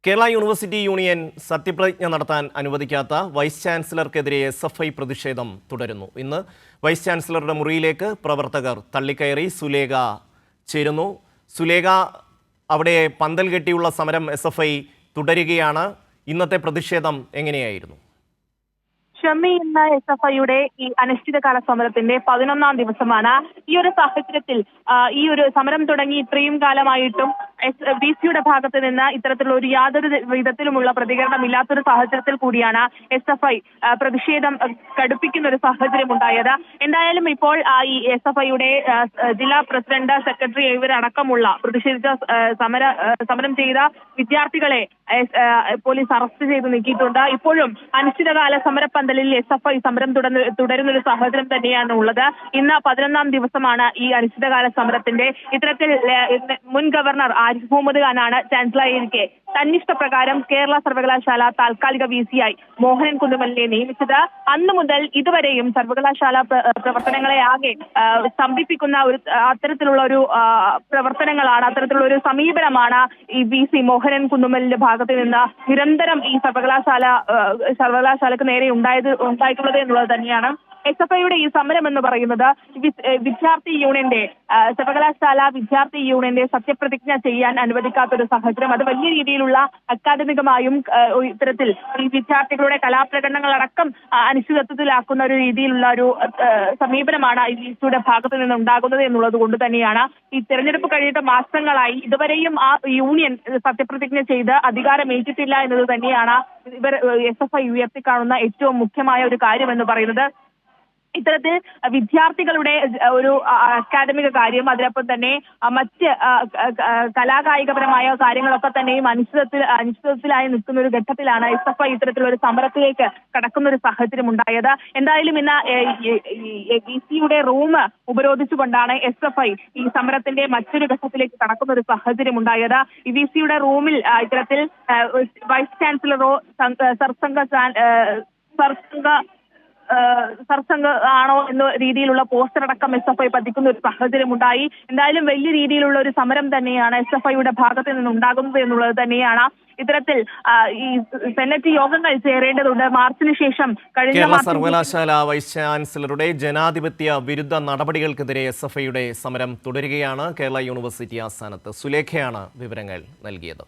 Kerala university union സത്യപ്രതിജ്ഞ നടത്താൻ അനുവദിക്കാത്ത vice ചാൻസലർക്കെതിരെ SFI പ്രതിഷേധം തുടരുന്നു. ഇന്ന് വൈസ് ചാൻസലറുടെ മുറിയിലേക്ക് പ്രവർത്തകർ തള്ളിക്കയറി. സുലേഖ ചേരുന്നു. സുലേഖ, അവിടെ പന്തൽ കെട്ടിയുള്ള സമരം SFI തുടരുകയാണ്. ഇന്നത്തെ പ്രതിഷേധം എങ്ങനെയായിരുന്നു? ഷമി എന്ന SFIയുടെ ഈ അനിശ്ചിതകാല സമരത്തിന്റെ 11ാം ദിവസമാണ്. ഈ ഒരു സാഹചര്യത്തിൽ ഈ ഒരു സമരം തുടങ്ങി ഇത്രയും കാലമായിട്ടും VC-യുടെ ഭാഗത്ത് നിന്ന് ഇത്തരത്തിലുള്ള ഒരു യാതൊരു വിധത്തിലുമുള്ള പ്രതികരണമില്ലാത്തൊരു സാഹചര്യത്തിൽ കൂടിയാണ് SFI പ്രതിഷേധം കടുപ്പിക്കുന്ന ഒരു സാഹചര്യം ഉണ്ടായത്. എന്തായാലും ഇപ്പോൾ ഈ SFIയുടെ ജില്ലാ പ്രസിഡന്റ്, സെക്രട്ടറി ഇവരടക്കമുള്ള പ്രതിഷേധിച്ച സമരം ചെയ്ത വിദ്യാർത്ഥികളെ പോലീസ് അറസ്റ്റ് ചെയ്ത് നീക്കിയിട്ടുണ്ട്. ഇപ്പോഴും അനിശ്ചിതകാല സമരപ്പന്തലിൽ SFI സമരം തുടരുന്ന ഒരു സാഹചര്യം തന്നെയാണ് ഉള്ളത്. ഇന്ന് 11ാം ദിവസമാണ് ഈ അനിശ്ചിതകാല സമരത്തിന്റെ. ഇത്തരത്തിൽ മുൻ ഗവർണർ ആരിഫ് മുഹമ്മദ് ഖാനാണ് ചാൻസലറായിരിക്കെ തന്നിഷ്ടപ്രകാരം കേരള സർവകലാശാല താൽക്കാലിക VC-യായി മോഹനൻ കുന്നുമലിനെ നിയമിച്ചത്. അന്നു മുതൽ ഇതുവരെയും സർവകലാശാല പ്രവർത്തനങ്ങളെ ആകെ സ്തംഭിപ്പിക്കുന്ന ഒരു അത്തരത്തിലുള്ള ഒരു പ്രവർത്തനങ്ങളാണ്, അത്തരത്തിലുള്ള ഒരു സമീപനമാണ് ഈ VC മോഹനൻ കുന്നുമലിന്റെ ഭാഗത്ത് നിന്ന് നിരന്തരം ഈ സർവകലാശാലക്ക് നേരെ ഉണ്ടായിട്ടുള്ളത് എന്നുള്ളത് തന്നെയാണ്. SFIയുടെ ഈ സമരം എന്ന് പറയുന്നത് വിദ്യാർത്ഥി യൂണിയന്റെ സർവകലാശാല വിദ്യാർത്ഥി യൂണിയന്റെ സത്യപ്രതിജ്ഞ ചെയ്യാൻ അനുവദിക്കാത്തൊരു സാഹചര്യം, അത് വലിയ രീതിയിലുള്ള അക്കാദമികമായും ഇത്തരത്തിൽ ഈ വിദ്യാർത്ഥികളുടെ കലാപ്രകടനങ്ങളടക്കം അനിശ്ചിതത്വത്തിലാക്കുന്ന ഒരു രീതിയിലുള്ള ഒരു സമീപനമാണ് VC-യുടെ ഭാഗത്ത് നിന്ന് ഉണ്ടാകുന്നത് എന്നുള്ളത് കൊണ്ട് തന്നെയാണ് ഈ തെരഞ്ഞെടുപ്പ് കഴിഞ്ഞിട്ട് മാസങ്ങളായി ഇതുവരെയും ആ യൂണിയൻ സത്യപ്രതിജ്ഞ ചെയ്ത് അധികാരമേറ്റിട്ടില്ല എന്നത് തന്നെയാണ് ഇവർ SFI ഉയർത്തിക്കാണുന്ന ഏറ്റവും മുഖ്യമായ ഒരു കാര്യം എന്ന് പറയുന്നത്. ഇത്തരത്തിൽ വിദ്യാർത്ഥികളുടെ ഒരു അക്കാദമിക കാര്യം, അതിനൊപ്പം തന്നെ മറ്റ് കലാകായികപരമായ കാര്യങ്ങളൊക്കെ തന്നെയും അനിശ്ചിതത്വത്തിലായി നിൽക്കുന്ന ഒരു ഘട്ടത്തിലാണ് SFI ഇത്തരത്തിലുള്ള ഒരു സമരത്തിലേക്ക് കടക്കുന്ന ഒരു സാഹചര്യം ഉണ്ടായത്. എന്തായാലും ഇന്ന് VC-യുടെ റൂം ഉപരോധിച്ചുകൊണ്ടാണ് SFI ഈ സമരത്തിന്റെ മറ്റൊരു ഘട്ടത്തിലേക്ക് കടക്കുന്ന ഒരു സാഹചര്യം ഉണ്ടായത്. ഈ VC-യുടെ റൂമിൽ ഇത്തരത്തിൽ വൈസ് ചാൻസലറോ സർസംഘ ആണോ എന്ന രീതിയിലുള്ള പോസ്റ്റർ അടക്കം SFI പതിക്കുന്ന ഒരു സാഹചര്യം ഉണ്ടായി. എന്തായാലും വലിയ രീതിയിലുള്ള ഒരു സമരം തന്നെയാണ് SFIയുടെ ഭാഗത്ത് നിന്ന് ഉണ്ടാകുന്നത് എന്നുള്ളത് തന്നെയാണ്. ഇത്തരത്തിൽ ഈ സെനറ്റ് യോഗങ്ങൾ ചേരേണ്ടതുണ്ട്. മാർച്ചിന് ശേഷം കേരള സർവകലാശാല വൈസ് ചാൻസലറുടെ ജനാധിപത്യ വിരുദ്ധ നടപടികൾക്കെതിരെ SFIയുടെ സമരം തുടരുകയാണ്. കേരള യൂണിവേഴ്സിറ്റി ആസ്ഥാനത്ത് സുലേഖയാണ് വിവരങ്ങൾ നൽകിയത്.